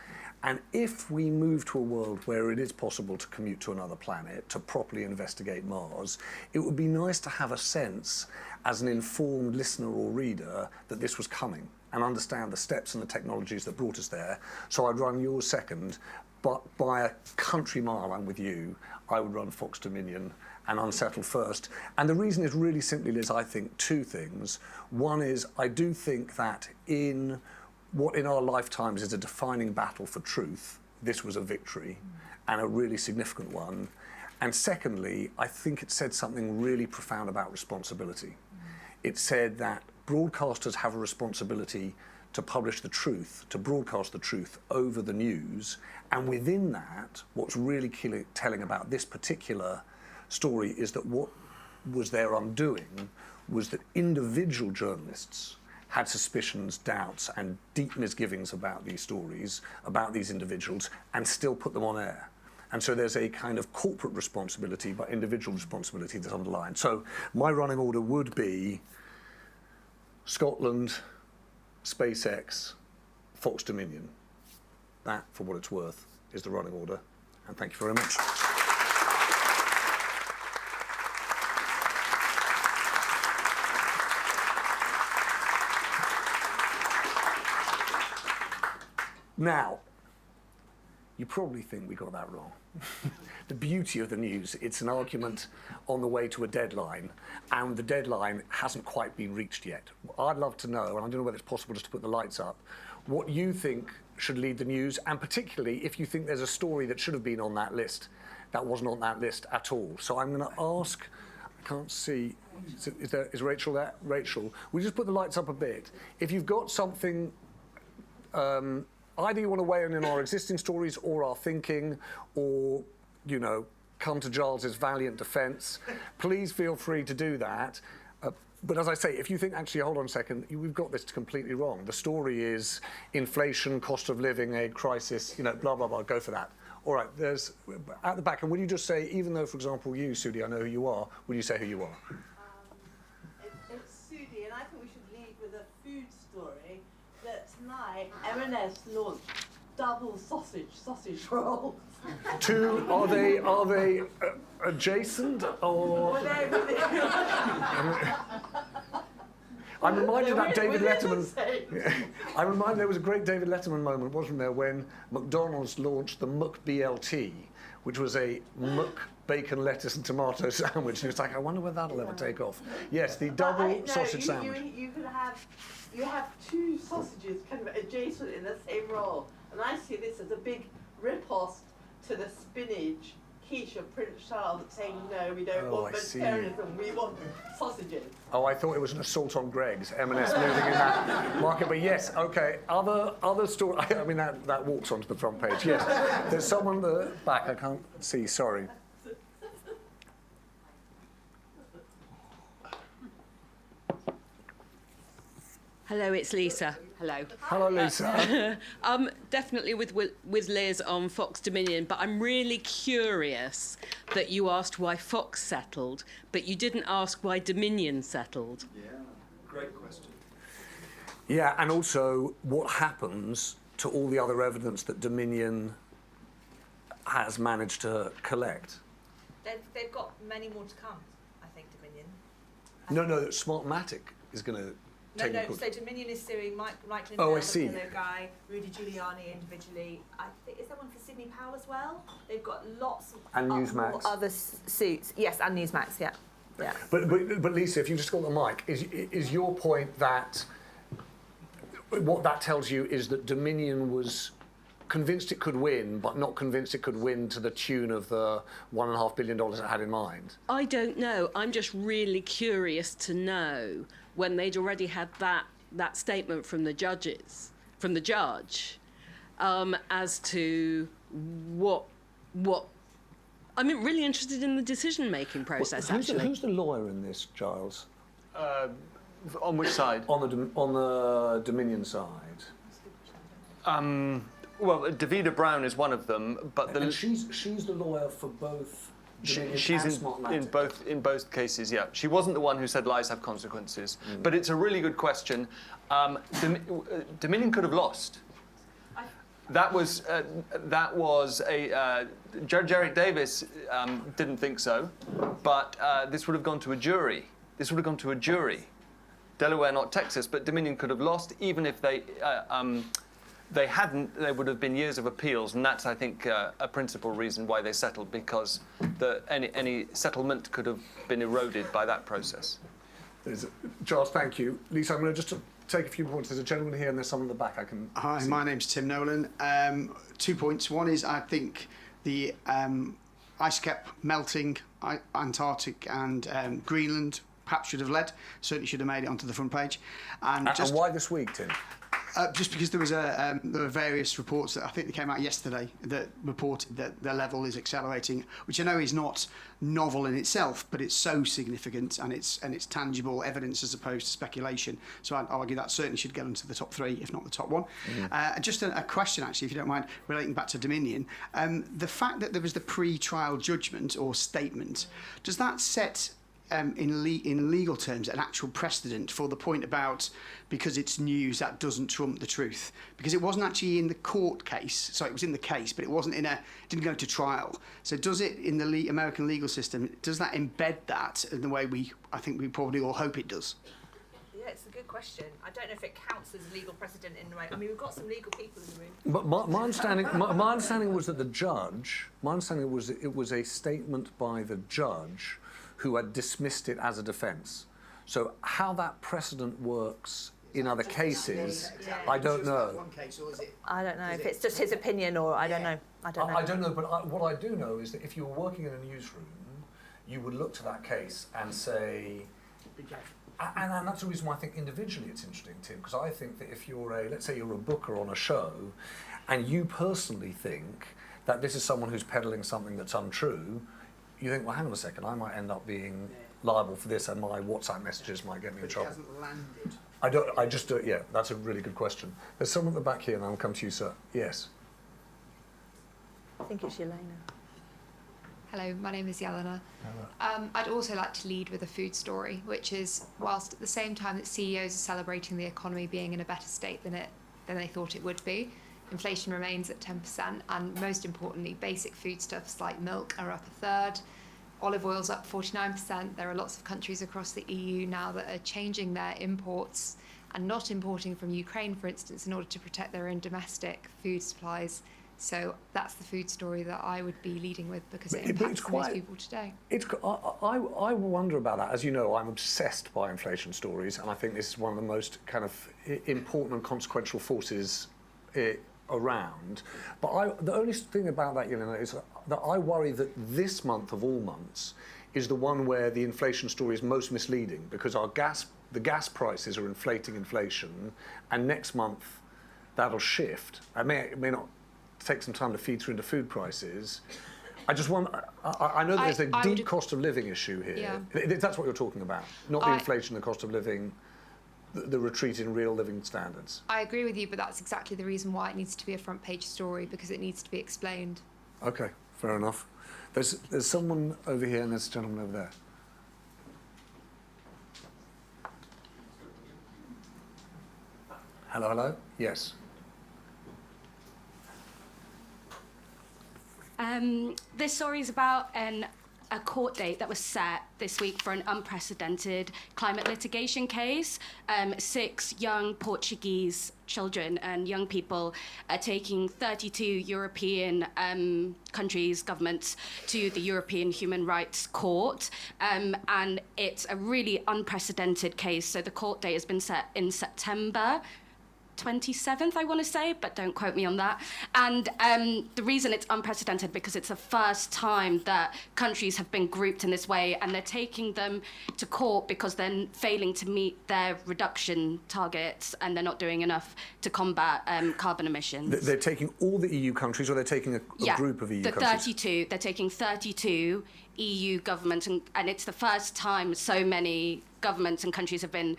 And if we move to a world where it is possible to commute to another planet, to properly investigate Mars, it would be nice to have a sense, as an informed listener or reader, that this was coming, and understand the steps and the technologies that brought us there. So I'd run yours second, but by a country mile, I'm with you, I would run Fox Dominion and Unsettled first. And the reason is really simply, Liz, I think two things. One is, I do think that in what in our lifetimes is a defining battle for truth, this was a victory, and a really significant one. And secondly, I think it said something really profound about responsibility. It said that broadcasters have a responsibility to publish the truth, to broadcast the truth over the news. And within that, what's really telling about this particular story is that what was their undoing was that individual journalists had suspicions, doubts, and deep misgivings about these stories, about these individuals, and still put them on air. And so there's a kind of corporate responsibility, but individual responsibility that's underlined. So my running order would be Scotland, SpaceX, Fox Dominion. That, for what it's worth, is the running order. And thank you very much. Now, you probably think we got that wrong. The beauty of the news, it's an argument on the way to a deadline, and the deadline hasn't quite been reached yet. I'd love to know, and I don't know whether it's possible just to put the lights up, what you think should lead the news, and particularly if you think there's a story that should have been on that list that wasn't on that list at all. So I'm going to ask, I can't see, is Rachel there? Rachel, we just put the lights up a bit. If you've got something, either you want to weigh in on our existing stories or our thinking, or, you know, come to Giles's valiant defence, please feel free to do that. But as I say, if you think, actually, hold on a second, we've got this completely wrong. The story is inflation, cost of living, a crisis, you know, blah, blah, blah, go for that. All right, there's, at the back, and will you just say, even though, for example, you, Sudi, I know who you are, will you say who you are? It's Sudi, and I think we should lead with a food story. That tonight, M&S launched double sausage rolls. Two, are they adjacent or? I'm reminded that David Letterman. I'm reminded there was a great David Letterman moment, wasn't there, when McDonald's launched the McBLT, which was a Mc bacon, lettuce, and tomato sandwich. And it's like, I wonder whether that'll ever take off. Yes, the double sausage sandwich. You have two sausages kind of adjacent in the same roll, and I see this as a big rip-off to the spinach quiche of Prince Charles, saying no, we don't want vegetarianism, we want sausages. Oh, I thought it was an assault on Greggs, M&S moving in that market, but yes, okay. Other story. I mean that walks onto the front page. Yes, there's someone at the back. I can't see. Sorry. Hello, it's Lisa. Hello. Hello, Lisa. Definitely with Liz on Fox Dominion, but I'm really curious that you asked why Fox settled, but you didn't ask why Dominion settled. Yeah, great question. Yeah, and also what happens to all the other evidence that Dominion has managed to collect. They've got many more to come, I think, Dominion. No, Smartmatic is going to take No, so Dominion is suing Michael Oh, I the see. pillow guy, Rudy Giuliani individually. I think, is there one for Sidney Powell as well? They've got lots of And Newsmax. other suits. Yes, and Newsmax, yeah. Yeah. But Lisa, if you just got the mic, is your point that what that tells you is that Dominion was convinced it could win, but not convinced it could win to the tune of the $1.5 billion it had in mind? I don't know. I'm just really curious to know when they'd already had that statement from the judge, as to what. I'm really interested in the decision-making process. Who's the lawyer in this, Giles? On which side? On the Dominion side. Well, Davida Brown is one of them, but and she's the lawyer for both. She's in both cases. Yeah, she wasn't the one who said lies have consequences. But it's a really good question. Dominion could have lost. That was a Judge Eric Davis didn't think so, but this would have gone to a jury. Delaware, not Texas, but Dominion could have lost even if they hadn't. There would have been years of appeals, and that's, I think, a principal reason why they settled, because any settlement could have been eroded by that process. Giles, thank you. Lisa, I'm going to just take a few points. There's a gentleman here and there's someone in the back I can Hi, see. My name's Tim Nolan. 2 points. One is I think the ice cap melting, Antarctic and Greenland perhaps should have led, certainly should have made it onto the front page. And why this week, Tim? Just because there were various reports that I think they came out yesterday that reported that the level is accelerating, which I know is not novel in itself, but it's so significant and it's tangible evidence as opposed to speculation. So I'd argue that certainly should get into the top 3, if not the top 1. Just a question, actually, if you don't mind, relating back to Dominion. The fact that there was the pre-trial judgment or statement, does that set in legal terms an actual precedent for the point about because it's news that doesn't trump the truth? Because it wasn't actually in the court case, so it was in the case, but it wasn't didn't go to trial. So does it in the American legal system, does that embed that in the way I think we probably all hope it does? Yeah, it's a good question. I don't know if it counts as legal precedent in the way. I mean, we've got some legal people in the room. But my understanding was that it was a statement by the judge who had dismissed it as a defence. So how that precedent works in other cases, I don't know. I don't know if it's just his opinion or I don't know. I don't know, but what I do know is that if you were working in a newsroom, you would look to that case and say, and that's the reason why I think individually it's interesting, Tim, because I think that if let's say you're a booker on a show, and you personally think that this is someone who's peddling something that's untrue, you think, well, hang on a second, I might end up being liable for this, and my WhatsApp messages might get me in trouble. It hasn't landed. I just do it, yeah, that's a really good question. There's someone at the back here, and I'll come to you, sir. Yes. I think it's Yelena. Hello, my name is Yelena. I'd also like to lead with a food story, which is, whilst at the same time that CEOs are celebrating the economy being in a better state than they thought it would be, inflation remains at 10%, and most importantly, basic foodstuffs like milk are up 1/3, olive oil's up 49%. There are lots of countries across the EU now that are changing their imports and not importing from Ukraine, for instance, in order to protect their own domestic food supplies. So that's the food story that I would be leading with, because it impacts most people today. I wonder about that. As you know, I'm obsessed by inflation stories, and I think this is one of the most kind of important and consequential forces around. But the only thing about that, Yelena, is that I worry that this month of all months is the one where the inflation story is most misleading, because the gas prices are inflating inflation, and next month that'll shift. It may not take some time to feed through into food prices. I just want. I know there's a deep cost of living issue here. Yeah. That's what you're talking about, not the inflation, the cost of living. the retreat in real living standards. I agree with you, but that's exactly the reason why it needs to be a front page story, because it needs to be explained. Okay, fair enough. There's someone over here and there's a gentleman over there. Hello, hello? Yes. This story is about a court date that was set this week for an unprecedented climate litigation case. 6 young Portuguese children and young people are taking 32 European countries, governments, to the European Human Rights Court. And it's a really unprecedented case. So the court date has been set in September 27th, I want to say, but don't quote me on that. And the reason it's unprecedented because it's the first time that countries have been grouped in this way, and they're taking them to court because they're failing to meet their reduction targets and they're not doing enough to combat carbon emissions. They're taking all the EU countries, or they're taking a group of EU countries? 32. They're taking 32 EU governments, and it's the first time so many governments and countries have been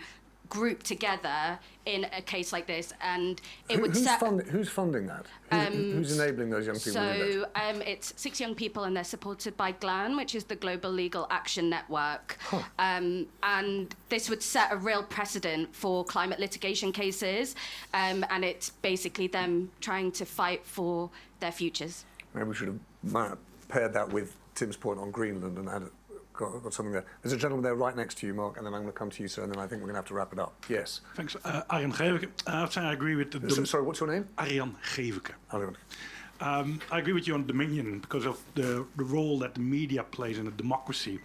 grouped together in a case like this, and it would who's funding that? Who's enabling those young people to do that? So it's 6 young people, and they're supported by GLAN, which is the Global Legal Action Network. And this would set a real precedent for climate litigation cases, and it's basically them trying to fight for their futures. Maybe we should have paired that with Tim's point on Greenland and got something there. There's a gentleman there right next to you, Mark, and then I'm going to come to you, sir, and then I think we're going to have to wrap it up. Yes. Thanks. Arjan Geveke. I agree with the... Sorry, what's your name? Arjan Geveke. Arjan. I agree with you on Dominion because of the role that the media plays in a democracy,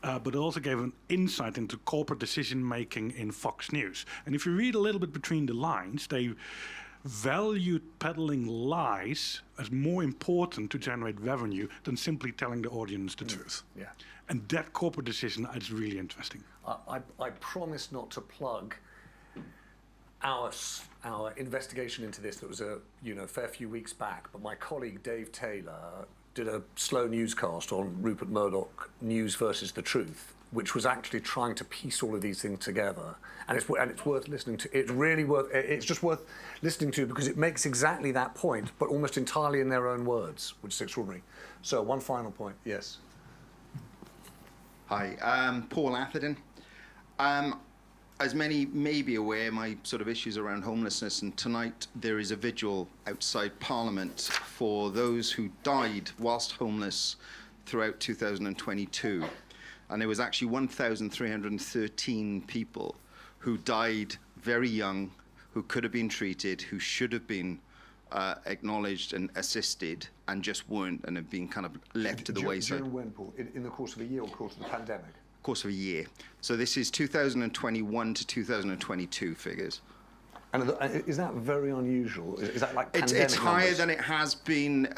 but it also gave an insight into corporate decision-making in Fox News. And if you read a little bit between the lines, they valued peddling lies as more important to generate revenue than simply telling the audience the truth. Yeah. And that corporate decision is really interesting. I promise not to plug our investigation into this that was a fair few weeks back, but my colleague Dave Taylor did a slow newscast on Rupert Murdoch News versus the Truth, which was actually trying to piece all of these things together, and it's worth listening to. It's just worth listening to because it makes exactly that point, but almost entirely in their own words, which is extraordinary. So one final point, yes. Hi, Paul Atherton. As many may be aware, my sort of issues around homelessness, and tonight there is a vigil outside Parliament for those who died whilst homeless throughout 2022. And there was actually 1,313 people who died very young, who could have been treated, who should have been acknowledged and assisted, and just weren't, and have been kind of left to the wayside. During when, Paul? In the course of a year or course of the pandemic? Course of a year. So this is 2021 to 2022 figures. And is that very unusual? Is that like pandemic It's higher numbers? than it has been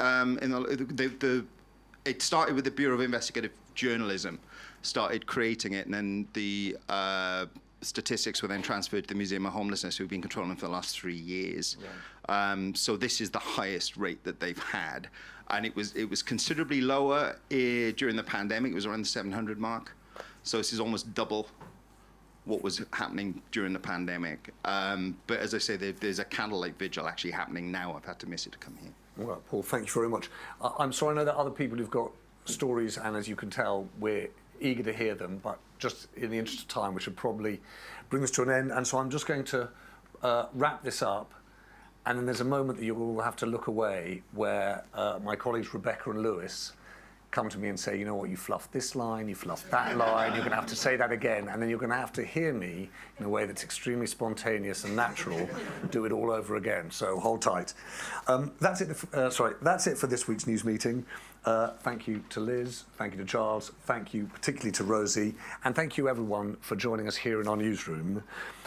it started with the Bureau of Investigative Journalism, started creating it, and then the statistics were then transferred to the Museum of Homelessness, who've been controlling for the last 3 years. Right. So this is the highest rate that they've had, and it was considerably lower during the pandemic. It was around the 700 mark. So this is almost double what was happening during the pandemic. But as I say, there's a candlelight vigil actually happening now. I've had to miss it to come here. Well, Paul, thank you very much. I'm sorry, I know that other people who've got stories, and as you can tell, we're eager to hear them, but just in the interest of time, we should probably bring this to an end. And so I'm just going to wrap this up, and then there's a moment that you will have to look away where my colleagues Rebecca and Lewis come to me and say, you know what, you fluffed this line, you fluffed that line, you're going to have to say that again, and then you're going to have to hear me in a way that's extremely spontaneous and natural do it all over again. So hold tight. That's it for this week's news meeting. Thank you to Liz, thank you to Giles, thank you particularly to Rosie, and thank you everyone for joining us here in our newsroom.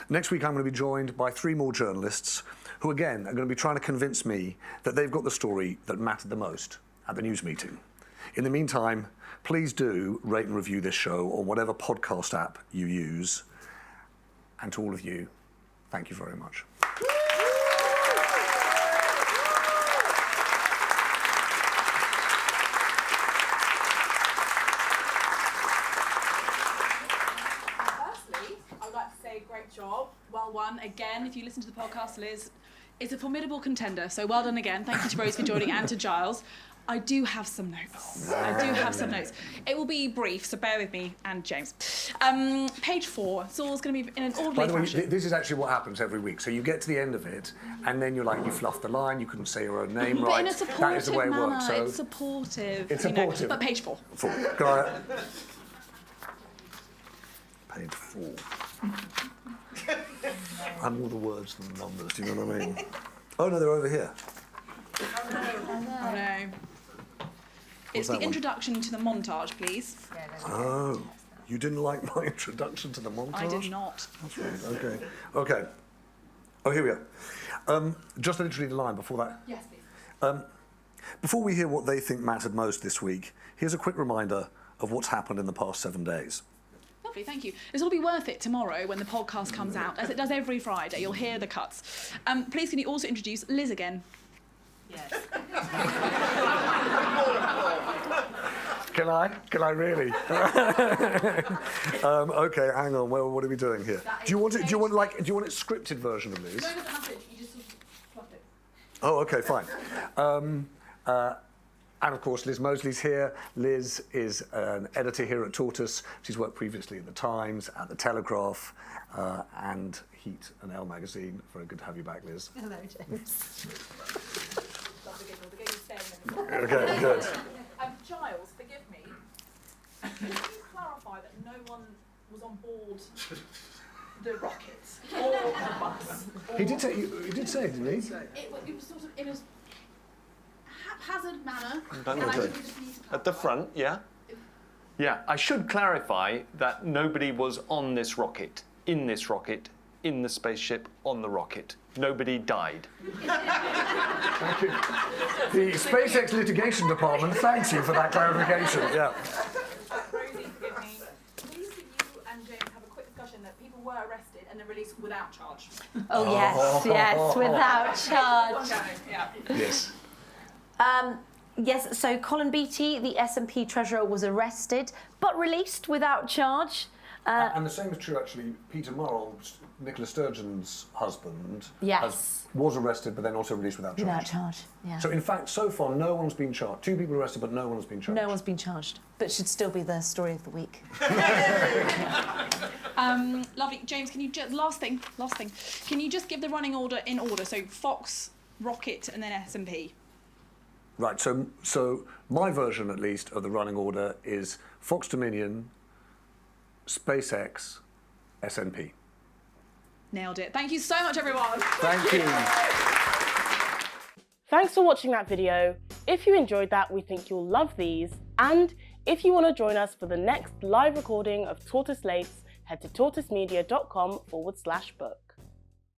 Next week I'm going to be joined by 3 more journalists who again are going to be trying to convince me that they've got the story that mattered the most at the news meeting. In the meantime, please do rate and review this show on whatever podcast app you use. And to all of you, thank you very much. Firstly, I would like to say great job. Well everyone. Again, if you listen to the podcast, Liz is a formidable contender. So well done again. Thank you to Rose for joining and to Giles. I do have some notes. It will be brief, so bear with me and James. Page 4. It's all going to be in an orderly By the way, fashion. this is actually what happens every week. So you get to the end of it, and then you're like, you fluffed the line, you couldn't say your own name But right. in a supportive That is the way it manner. works. So It's supportive. It's you know. supportive. But page 4. Can I... Page 4. I'm all the words and the numbers, do you know what I mean? Oh no, they're over here. Oh no. It's the that one? introduction to the montage, please. Oh, you didn't like my introduction to the montage? I did not. That's right. Okay. Oh, here we are. Just literally the line before that. Yes, please. Before we hear what they think mattered most this week, here's a quick reminder of what's happened in the past 7 days. Lovely, thank you. This will be worth it tomorrow when the podcast comes out, as it does every Friday. You'll hear the cuts. Please, can you also introduce Liz again? Yes. Can I really? Okay, hang on. Well, what are we doing here? Do you want it scripted version of Liz? No, nothing. You just sort of fluff it. Oh, okay, fine. And of course, Liz Moseley's here. Liz is an editor here at Tortoise. She's worked previously at The Times, at The Telegraph, and Heat and Elle magazine. Very good to have you back, Liz. Hello, James. Okay, good. Giles, forgive me. Can you clarify that no one was on board the rocket or the bus? He did say, didn't he? It was sort of in a haphazard manner. At the front, yeah? Yeah, I should clarify that nobody was on this rocket, in this rocket, in the spaceship, on the rocket. Nobody died. Thank you. The SpaceX litigation department thanks you for that clarification. Yeah. Rosie, forgive me. Please could you and James have a quick discussion that people were arrested and then released without charge? Oh, yes, without charge. Yeah. Yes. Yes, so Colin Beattie, the SNP treasurer, was arrested but released without charge. And the same is true, actually. Peter Murrell, Nicola Sturgeon's husband, was arrested but then also released without charge. Without charge, yeah. So, in fact, so far, no one's been charged. 2 people arrested, but no one's been charged. No one's been charged, but should still be the story of the week. Lovely. James, can you last thing. Can you just give the running order in order? So Fox, Rocket, and then SNP. Right, so my version, at least, of the running order is Fox Dominion, SpaceX, SNP. Nailed it. Thank you so much, everyone. Thank you. Thanks for watching that video. If you enjoyed that, we think you'll love these. And if you want to join us for the next live recording of Tortoise Lates, head to tortoisemedia.com/book.